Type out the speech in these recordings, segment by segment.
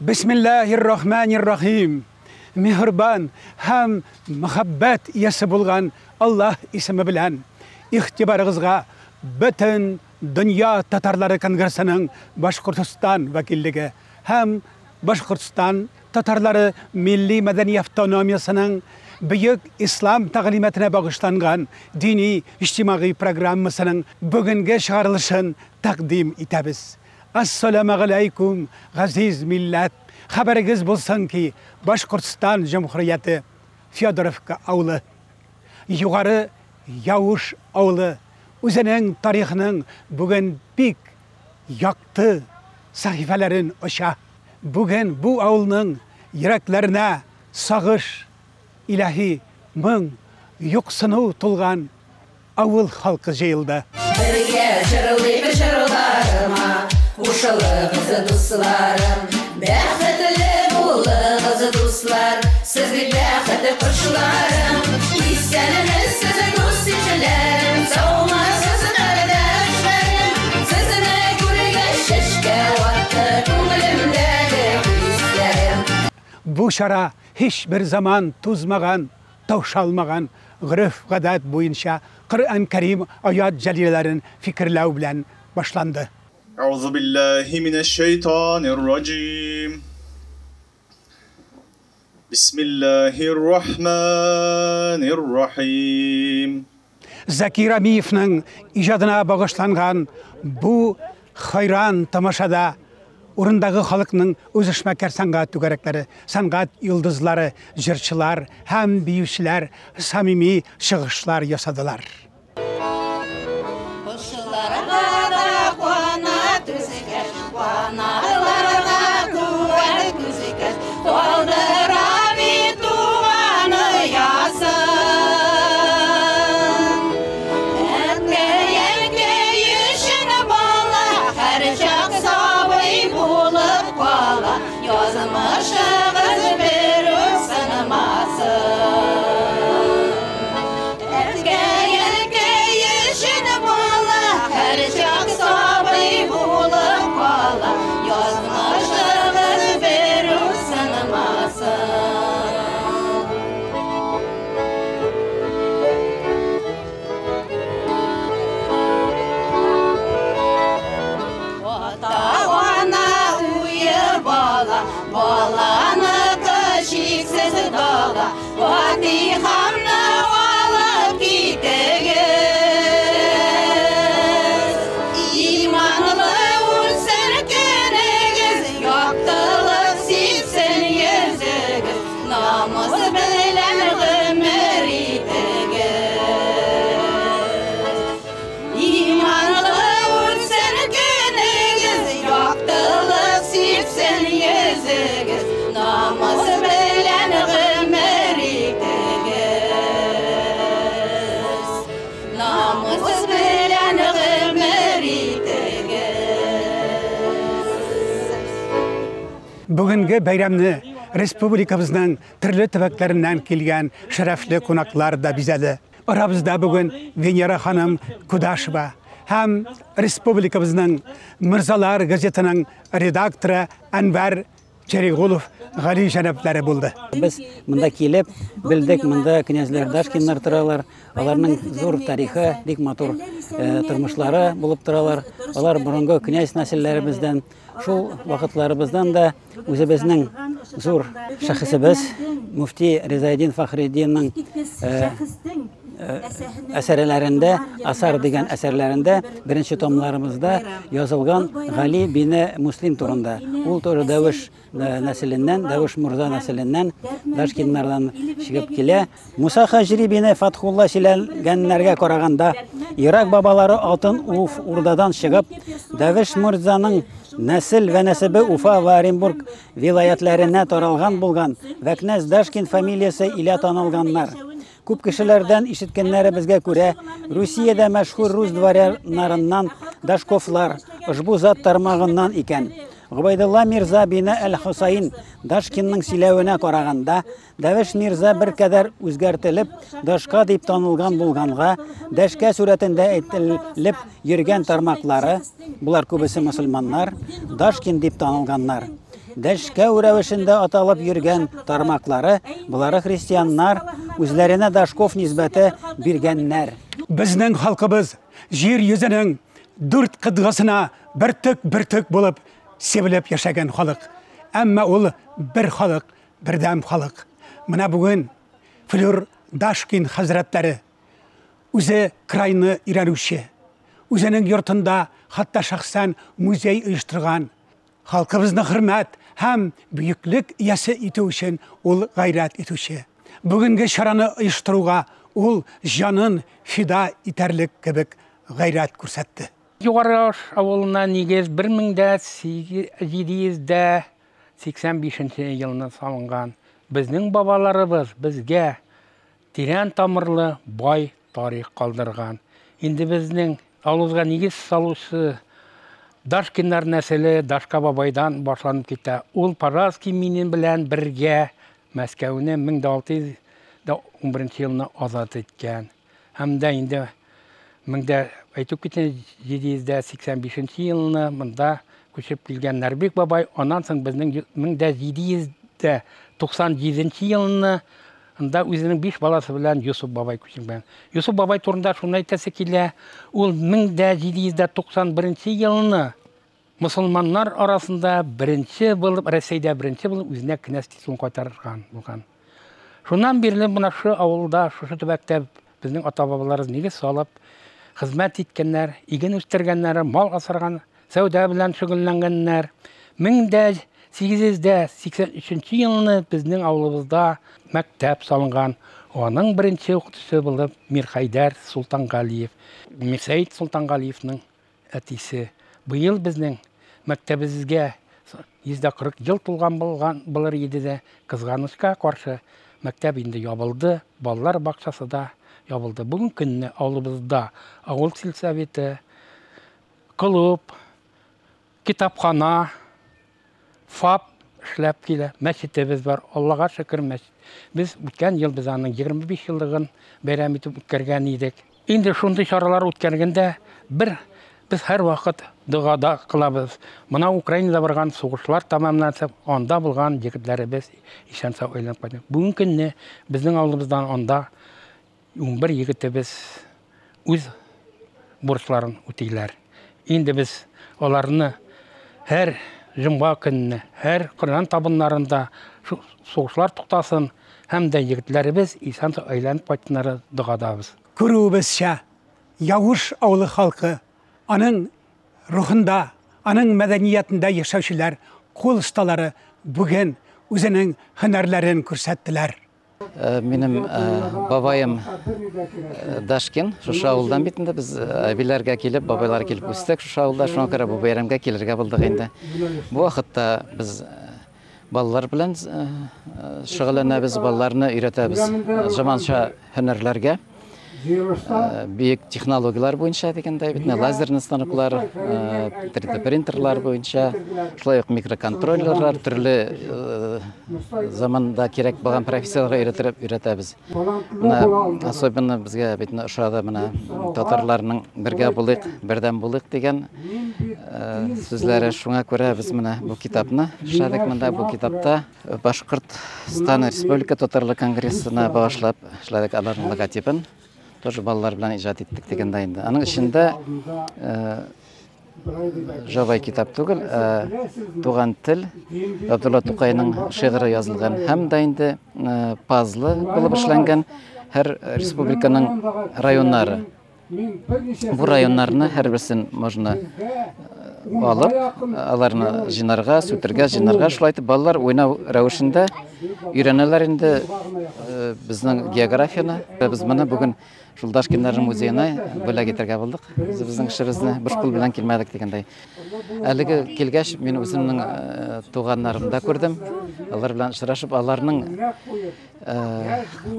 Bismillahirrahmanirrahim. Mehriban hem muhabbet iyesi bulgan Allah ismi bilen ihtibarınızga bütün Dünya Tatarları Kongresi'nin Başkurtistan vakilligi hem Başkurtistan Tatarları Milli Medeni Avtonomiyasının Büyük İslam talimatına bağışlangan dini içtimai programmasının bugünkü çağrılışın takdim etemiz. Assalamu alaikum aziz millet. Haberiniz bulsun ki Başkurtistan Cumhuriyeti Fyodorovka avlı, yukarı Yavuş avlı, üzerinin tarihinin bugün pek yaktı sayfelerin aşağı. Bugün bu avlının yüreklerine sağış, ilahi, mın, yoksunu tulgan avıl halkı jayıldı. Birge jırılıydı jırlarıma, kuşalığınızı dostlarım. Bäxetli bulığınızı dostlar, sizli bäxetli kuşlarım. İsteniniz sizin dost içilerim, savma sizin ödeşlerim. Sizine gürge şeşke vattı, köngülümdeki hislerim. Bu şara hiçbir zaman tuzmagan, tavşalmagan, gırıf gadat boyunca Kur'an-ı Kerim ayat celilelerin fikirler bilen başlandı. Euzubillahimineşşeytanirracim. Bismillahirrahmanirrahim. Zakir Amiyev'nin icadına bağışlangan bu hayran tamaşada orundagi halkının özüşmekar sangat tügerekleri, sangat yıldızları, jırçılar, hem biyüşler, samimi çıgışlar yasadılar. Bugünkü bayramını Respublikamızın türlü tübeklerinden kelgen şerefli konaklar da bizedi. Aramızda bugün Venera Hanım Kudaşova hem Respublikamızın Mirzalar gazetinin redaktörü Enver Çerigulov Gali Şerefleri buldu. Biz mında kelip bildik, mında knyazlar Dashkinlar turalar, alarның zor tarixi, бик матур тормышлары булып торалар. Алар бурынгы князь нәселләребездән, шул вакытларыбыздан да үзебезнең зур шәхесебез муфти Резаэддин Фахретдинның әсәрләрендә, Асар дигән әсәрләрендә беренче томларыбызда язылган Гали бине Муслим турында. Ул туры Дәвиш нәселеннән, Дәвиш Мурза нәселеннән, Дашкиннардан чыгып килә. Муса Хаҗри бине Фатхулла сөйләгәннәргә караганда, Ирак бабалары алтын Уф урдадан чыгып, Дәвиш Мурзаның нәсел вә нәсебе Уфа ва Оренбург вилаятләренә таралган булган вә князь Дашкин фамилиясе илә танылганнар. Күп кешеләрдән ишеткәннәребезгә күрә, Русиядә мәшһүр рус дворяннарыннан Дашковлар ошбу зат тармагыннан икән. Губайдулла Мирза бине Әл-Хусайн Дашкинның сөйләвенә караганда, Дәвиш Мирза бер кадәр үзгәртелеп, Дашка дип танылган булганга, Дашка сурәтендә әйтелеп йөргән тармаклары, булар күбесе мусульманнар, Дашкин дип танылганнар. дәшкәү рәвешендә аталып йөргән тармаклары, булары христианнар үзләренә Дашков нисбәте биргәннәр. Безнең халкыбыз җир йөзенең 4 кыдгысына бертөк булып себелеп яшәгән халык. Әмма ул бер халык, бердәм халык. Менә бүген Флюр Дашкин хәзрәтләре үзе крайны ирәнүче, үзенең йортында хатта шәхсән музей оештырган, халкыбызны хөрмәт һәм бөеклек иясе итү өчен ул гайрәт итүче. Бүгенге чараны оештыруга ул җанын фида итәрлек кебек гайрәт күрсәтте. Югары авылына нигез 1785 елны салынган. Безнең бабаларыбыз безгә тирән тамырлы бай тарих калдырган. Инде безнең авылга нигез салучы Дашкиннар нәселе Дашка бабайдан башланып китә. Ул Параски минем белән бергә Мәскәүне 1611 елны азат иткән. Һәм дә инде 1785 елны монда күчеп килгән Нәрбек бабай, аннан соң безнең 1797 елны анда үзенең 5 баласы белән Юсуп бабай күченгән. Юсуп бабай турында шуны әйтәсе килә, ул 1791 елны мусулманнар арасында беренче булып, Россиядә беренче булып үзенә князь титулын кайтарган булган. Шуннан бирле моны шу авылда, шу төбәктә безнең ата-бабаларыбыз нигез салып хезмәт иткәннәр, иген үстергәннәр, мал асарган, сәүдә белән шөгыльләнгәннәр. 1883 елны безнең авылыбызда мәктәп салынган. Аның беренче укытучысы булып Мирхәйдәр Султангалиев, Мирсәйд Султангалиевның әтисе. Быел безнең мәктәбебезгә 140 ел тулган булыр иде дә, кызганычка каршы мәктәп инде ябылды, балалар бакчасы да ябылды. Бүген көнне авылыбызда авыл сельсоветы, клуб, китапхана, ФАП эшләп килә. Мәчетебез бар. Аллага шөкер, мәчет. Без үткән ел без аның 25 еллыгын бәйрәм итеп үткәргән идек. Инде шундый чаралар үткәргәндә без һәр вакыт дугада кылабыз. Мона Украинада барган сугышлар тамамланса, анда булган егетләребез ишән-сау әйләнеп кайтты. Бүген көнне безнең авылыбыздан анда 11 егетебез үз бурычларын үтиләр. Инде без аларны һәр җомга көнне, һәр Коръән табыннарында сугышлар туктасын һәм дә егетләребез ишән-сау әйләнеп кайтсыннар дугадабыз. Күрүебезчә, Явыш авылы халкы аның рухында, аның мәдәниятендә яшәүчеләр, кул осталары бүген үзенең һөнәрләрен күрсәттеләр. Минем бабайым Дашкин, шушы авылдан бит инде без әбиләргә килеп, бабайлар килеп үстек шушы авылда, шуңа күрә бу бәйрәмгә килергә булдык инде. Бу вакытта без балалар белән шөгыльләнәбез, балаларны өйрәтәбез заманча һөнәрләргә. Бик технологиялар буенча дигәндә бит лазерный станоклар, 3D принтерлар буенча, шулай ук микроконтроллерлар, төрле заманда кирәк булган профессияларга өйрәтәбез. Особенно безгә бит ошады менә татарларның бергә булыйк, бердәм булыйк дигән сүзләре, шуңа күрә без менә бу китапны эшләдек. Монда бу китапта Башкортстан Республика татарлар конгрессына багышлап эшләдек аларның логотипын. Тоже балалар белән иҗат иттек дигәндә инде. Аның эчендә Жабай китап түгел, туган тел, Абдулла Тукайның шигыре язылган һәм дә инде пазлы булып эшләнгән һәр республиканың районнары. Бу районнарны һәрберсен можно алып, аларны җинарга, сүтергә, җинарга, шулай итеп балалар уйнау рәвешендә өйрәнәләр инде безнең географияны. Без моны бүген Дашкиннар музейына бүләк итәргә булдык. Безнең эшебезне буш кул белән килмәдек дигәндәй. Әлеге килгәч, мин үземнең туганнарымда күрдем. Алар белән очрашып, аларның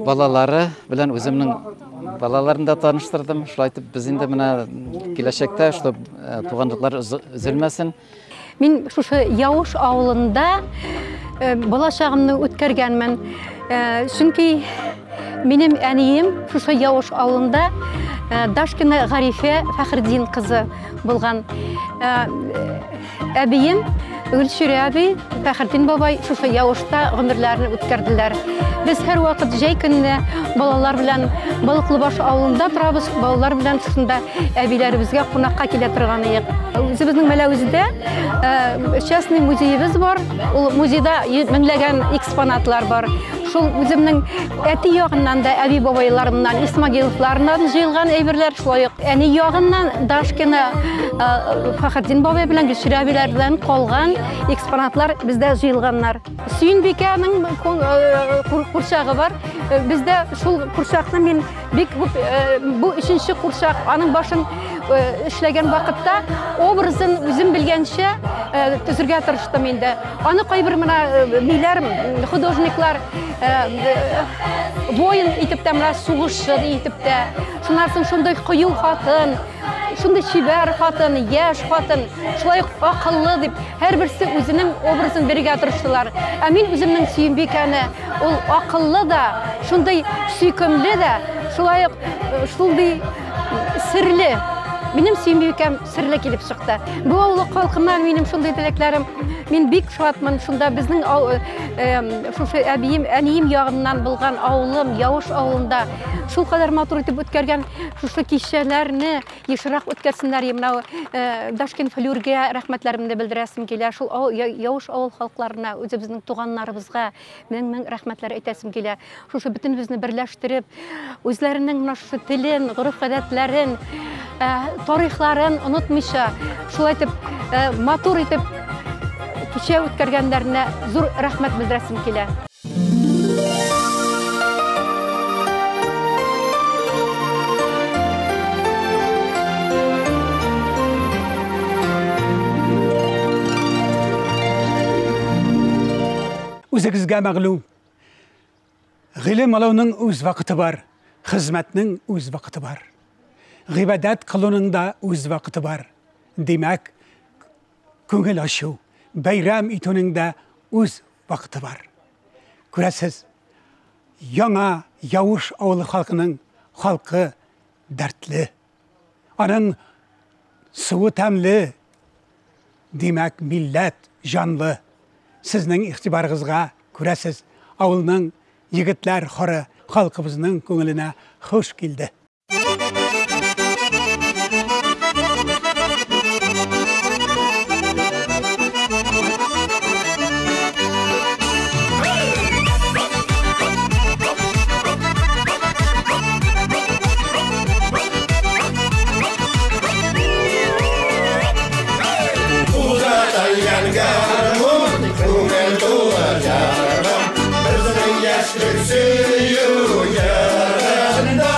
балалары белән үземнең балаларында таныштырдым. Шулай итеп без инде менә киләчәктә шул туганлыклар өзелмәсен. Мин шушы Явыш авылында бала чагымны үткәргәнмен. Чөнки минем әнием шушы Явыш авылында Дашкина Гарифә Фәхреддин кызы булган. Әбием Gülşür abi, Fəxrettin babay şuşa yağışta ömürlərini ütkərdiler. Biz her vakit jay gününe balalar bilen Balıklıbaş avlunda turabız. Balalar bilen şuşunda əbilərimizə qonaqqa kile turğanıyıq. Özümüzün Məlawizdə частный muzeyimiz var. O muzeydə minləgən eksponatlar var. Şul özümün əti yağından da əbi babaylarımdan, İsmagilovlarından jıyılğan əybirlər şulayıq. Әni yağından Daşkina Fəxrettin babay bilen Gülşür abilərdən qalğan eksponatlar bizdə jıyılğanlar. Süyünbekənin kurşağı var. Bizdə şul kurşaqda men bu üçüncü kurşaq anın başın işlegen vakitte obrazın özüm bilgençe tüzürge tırıştım indi. Anı kaybır mına bilerim, hudojniklar boyun itip de mına suğuşu itip de şunlarsın şunday kıyıl hatın, şunday şiber hatın, yaş hatın, şulay akıllı deyip her birisi özünün obrazını birge tırıştılar. Amin özümün Süyünbekəni ol akıllı da, şunday süykümlü de, şunday sirli. Benim Süyünbekəm sirli kelip çıktı. Bu avlu halkıma benim şunday dileklerim. Men bek şuatman şunda bizning şuşa әбием, әнием yağından bulgan avlum, Yavuz avlunda şul kadar matur etip ötkergen şuşa kişilerini yaşırak ötkersinler. Mına Daşkent Flürge rahmetlerimde bildiresim kele. Şul Yavuz avul halklarına, özü bizning tuğanlarımızga men rahmetler etesim kele. Şuşa bütün bizni birleştirip, özlerinin şuşa tilin, guruf adetlerin, tarihlerin unutmuşa, şul etip matur etip kişiye ötkergenlerine zor rahmet bildiresim kele. Үзегізге мәғлум, ғилім алауның өз вақыты бар, хизмәтнің өз вақыты бар. Ғибадат қылуның да өз вақыты бар. Демәк, көңіл ашу, бәйрам итуның да өз вақыты бар. Көрәсіз, яңа Yavuz ауылы халқының халқы дәртлі. Аның суы тәмлі, демәк милләт жанлы. Сізнің иқтибарыңызға көрәсіз, ауылның егітлер хоры халқымызның көңіліне хош келді. Bizning yashlik suyu yaranda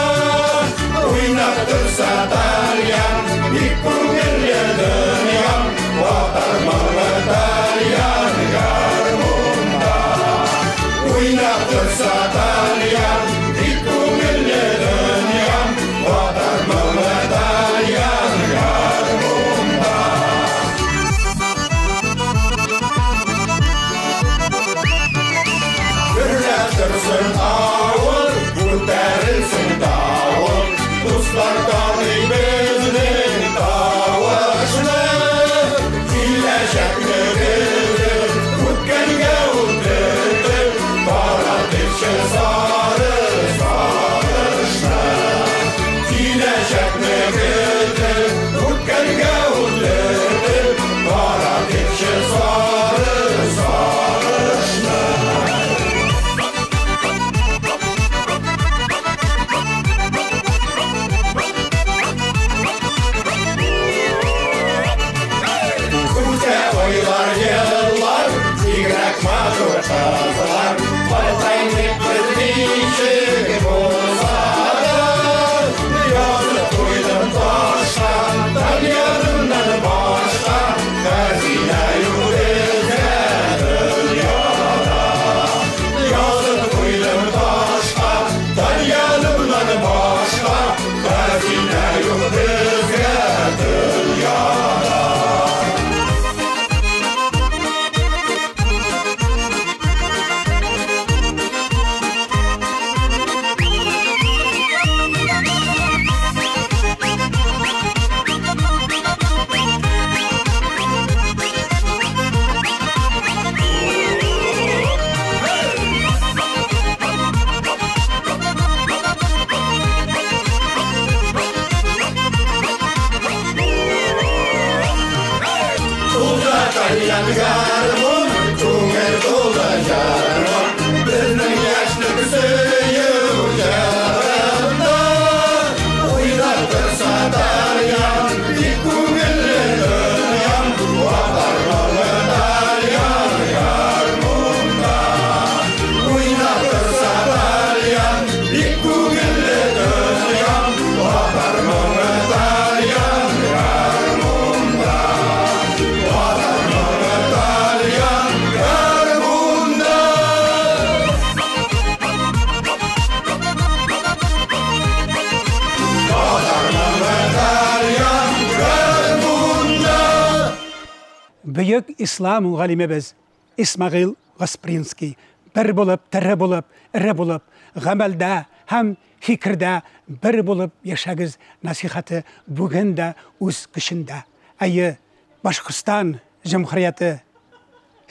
Büyük İslam galimiz İsmail Gasprinski bir bulup, tiri bulup, iri bulup, gamelde hem fikirde bir bulup yaşagız nasihatı bugün de öz kışında. Ayı Başkistan Cumhuriyeti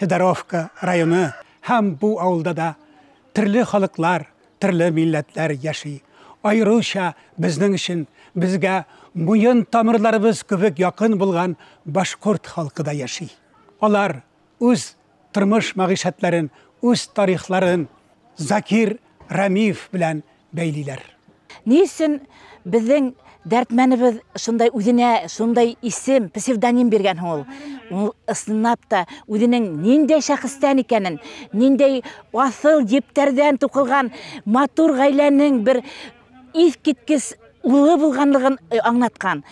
Hidarovka rayonu hem bu avulda da türlü halklar, türlü milletler yaşay. Ayrıca bizning için bizge muyin tamirlarımız kübük yakın bulgan Başkurt halkı da yaşay. Onlar öz turmuş maişetlerin, öz tarihlerin Zakir Ramif bilen beyliler. Niçin bizim dertmenimiz şunday üzine, şunday isim, psevdonim bergen ol. Isınap da üzünün nindey şahıstan ikenin, nindey asıl jepтерден toqılgan matur gailenin bir iskitkis ulı bulganlığın anlatkan.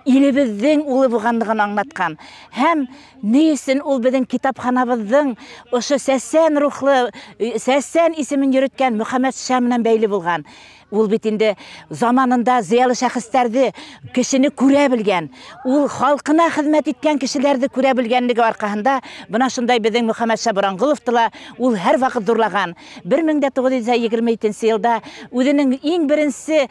İlibizдің улы болғандығын аңлатқан. Һәм несін ол біздің китапханабыздың ошы сәссән рухлы, сәссән исемен йөрөткән Мөхәммәд Шамнан бәйле булган. Ул бит инде заманында зыялы шәхестәрде кешене күрә белгән. Ул халкына хезмәт иткән кешеләрде күрә белгәнлеге аркаһында бына шундай безнең Мөхәммәд Шабрангуловты ла ул һәр вакыт зурлаган. 1922 елда үзенең иң беренче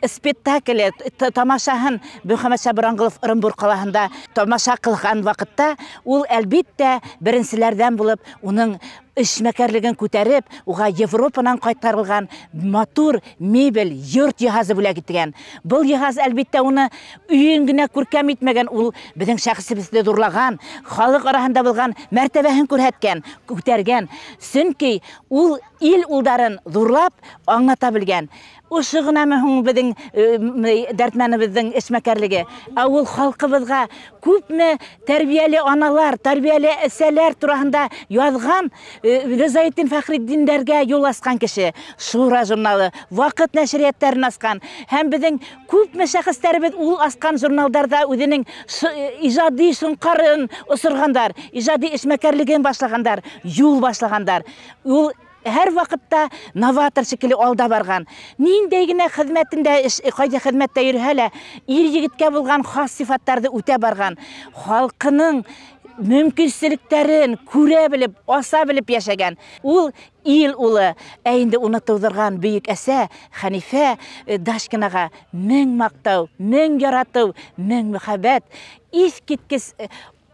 спектакле тамашаһын Мөхәммәд Шабрангулов Орынбур калаһында тамаша кылган вакытта ул әлбиттә беренчеләрдән булып уның эшмәкәрлеген күтәреп, уга Европадан кайтарылган матур мебель, йорт җиһазы бүләк иткән. Был җиһаз әлбиттә уны өйен генә күркәм итмәгән, ул безнең шәхсебезне зурлаган, халык араһында булган мәртәбәһен күрһәткән, күтәргән. Сөнки ул ил улдарын зурлап аңлата белгән. Ошы гынамы һуң безнең дәртмәнебезнең эшмәкәрлеге. Ул халкыбызга күпме тәрбияле аналар, тәрбияле әсәләр турында язган, Ризаетдин Фәхриддиндәргә юл аскан кеше. Шура журналы, Вакыт нәшриятларын аскан. Һәм безнең күпме шәхестәребез ул аскан журналдарда үзенең иҗади шуңкарын усыргандар, иҗади эшмәкәрлеген башлагандар, юл башлагандар. Ул һәр вакытта новатор шикелле алда барган. Ниндәй генә хезмәтендә, кайда хезмәттә йөрһә лә, ир-егеткә булган хас сыйфаттарды үтә барган. Халкының мөмкинчелекләрен күрә белеп, аса белеп яшәгән. Ул ил улы, инде уны тудырган бөек әсә Хәнифә Дашкинага мең мактау, мең ярату, мең мөхәббәт, искиткес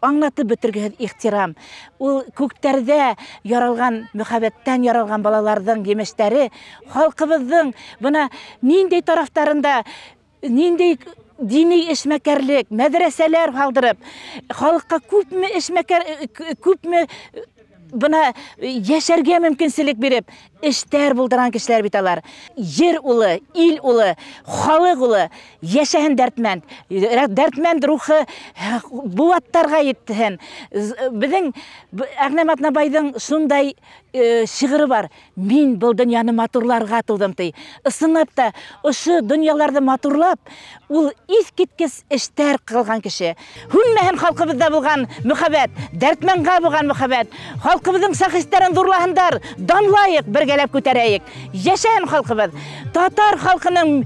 аңлатып бетергән ихтирам. Ул күктәрдә яралган, мөхәббәттән яралган балаларның емештәре халкыбызның бuna ниндәй тарафтарында, ниндәй дини эшмәкәрлек, мәдрәсәләр халдырып, халыкка күпме buna яшәргә мөмкинчелек биреп, эштәр булдырган кешеләр бит алар. Җир улы, ил улы, халык улы, яшәһен дәртмәнд. Дәртмәнд рухы бу аттарга йеттен. Безнең Әгънәм Атнабайның шундай шигыре бар. Мин бу дөньяны матурларга тудым ди. Ысынлап та, ошо дөньяларны матурлап, ул искиткес эштәр кылган кеше. Һәммәһен халкыбызда булган мөхәббәт, дәртмәнгә булган мөхәббәт, халкыбызның шәхесләрен зурлаһындар, данлайык, бергәләп күтәрәйек. Яшәһен халкыбыз. Татар халкының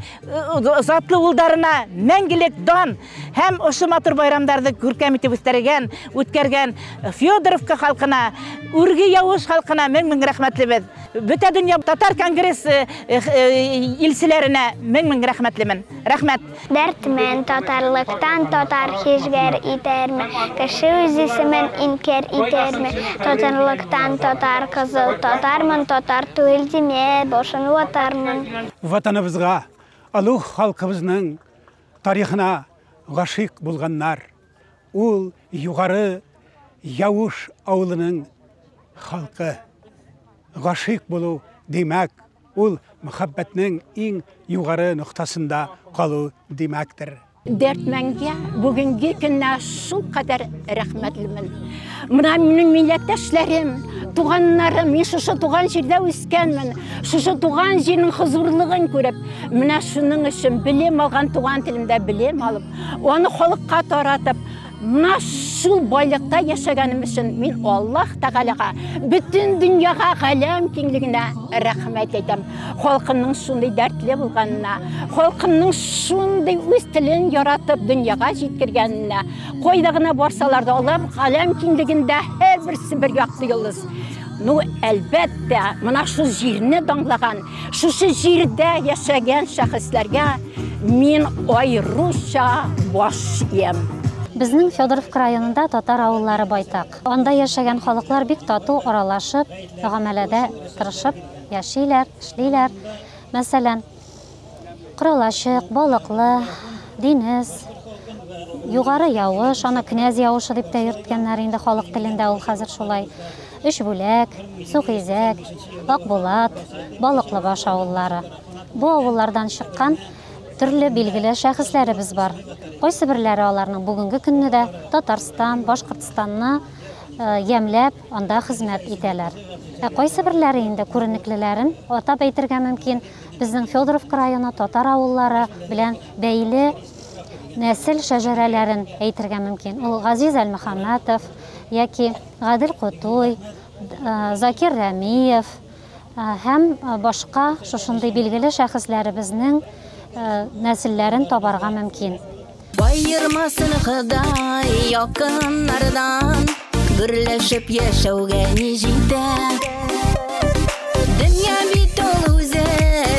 затлы улдарына мәңгелек дан һәм ошо матур байрамнарны күркәм итеп үткәргән Фёдоровка халкына, Үрги Явыш халкына мең рәхмәтлебез. Бөтә дөнья татар конгресс илчеләренә мең рәхмәтлемен. Рәхмәт. Дәртмен татарлыктан татар хижгәр итерме, кеше үз исемен инкер итерме, татарлыктан татар кызыл татармын, татар түгел диме, башын ватармын. Ватаныбызга, алух халкыбызның тарихына гашык булганнар, ул югары Яуш ауылының халқы. Ғашиқ болу демек, ол мұхаббатның ең юғары нұқтасында қалу демектір. Дәртмәнге бүгінгі күнне шул қадар рәхмәтлімін. Мына менің милләттәшләрем, туғаннарым, мен шушы туған жердә үскәнмен, шушы туған жернең хозурлыгын күреп, менә шуның өчен белем алган туган телемдә белем алып, аны халыкка таратып, менә шул байлыкта яшәгәнем өчен мин Аллаһ Тәгаләгә, бөтен дөньяга, галәм киңлегенә рәхмәт әйтәм. Халкымның шундый дәртле булганына, халкымның шундый үз телен яратып дөньяга җиткергәненә, кайда гына барсалар да алар галәм киңлегендә һәрберсе бер яклы йолдыз. Ну, әлбәттә, менә шу җирне даңлаган, шушы җирдә яшәгән шәхесләргә мин аеруча баш иям. Безнең Федоровка районында татар авыллары байтак. Анда яшәгән халыклар бик тату аралашып, гамәләдә тырышып яшиләр, эшлиләр. Мәсәлән, Кырылачык, Балыклы, Динес, Югары Явыш, аны Князь Явышы дип тә йөрткәннәр инде халык телендә ул хәзер шулай. Өчбүләк, Сухизәк, Акбулат, Балыклы баш авыллары. Бу авыллардан чыккан төрле билгеле шәхесләребез бар. Кайсы бирләре аларның бүгенге көнне дә Татарстан, Башкортстанны ямьләп, анда хезмәт итәләр. Кайсы бирләре инде күренеклеләрен атап әйтергә мөмкин. Безнең Федоровка районы татар авыллары белән бәйле нәсел шәҗәрәләрен әйтергә мөмкин. Ул Газиз Әлмөхәммәтов яки Гадел Кутуй, Закир Рәмиев һәм башка шушындый билгеле шәхесләребезнең нәселләрен табарга мөмкин. Байырмасын Ходай якыннардан, берләшеп яшәүгә ни җитә. Дөнья бит ул үзе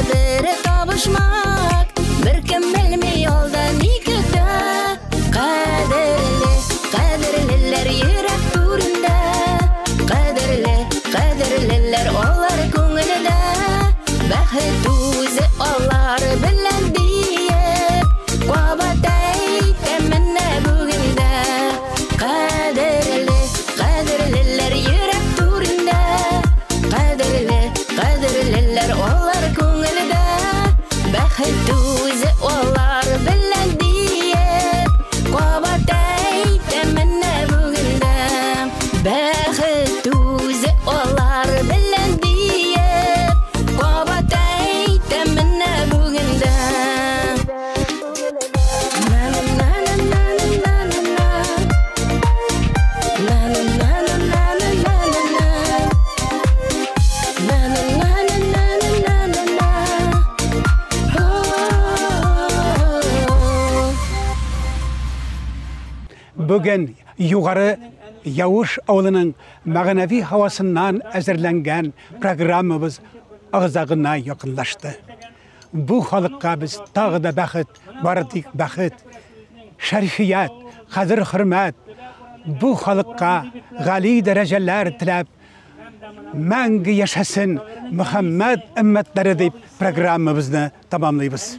бер табышмак, беркем белми алда ни көтә. Кадерлеләр йөрәк түрендә, кадерлеләр алар күңелдә. Бәхет үзе алар белән диеп, кабатай тәмәннә бүгендә. Кадерлеләр йөрәк түрендә, кадерлеләр алар күңелдә. Бәхет үзе алар белән диеп, кабатай тәмәннә бүгендә. Бәхет үзе алар белән диеп, кабатай тәмәннә бүгендә. Бүген югары Явыш авылының мәгънәви һавасыннан әзерләнгән программабыз агзагына якынлашты. Бу халыкка без тагы да бәхет, бардык бәхет, шәрифият, кадер хөрмәт, бу халыкка гали дәрәҗәләр теләп, мәңге яшәсен Мөхәммәд өммәтләре дип программабызны тәмамлыйбыз.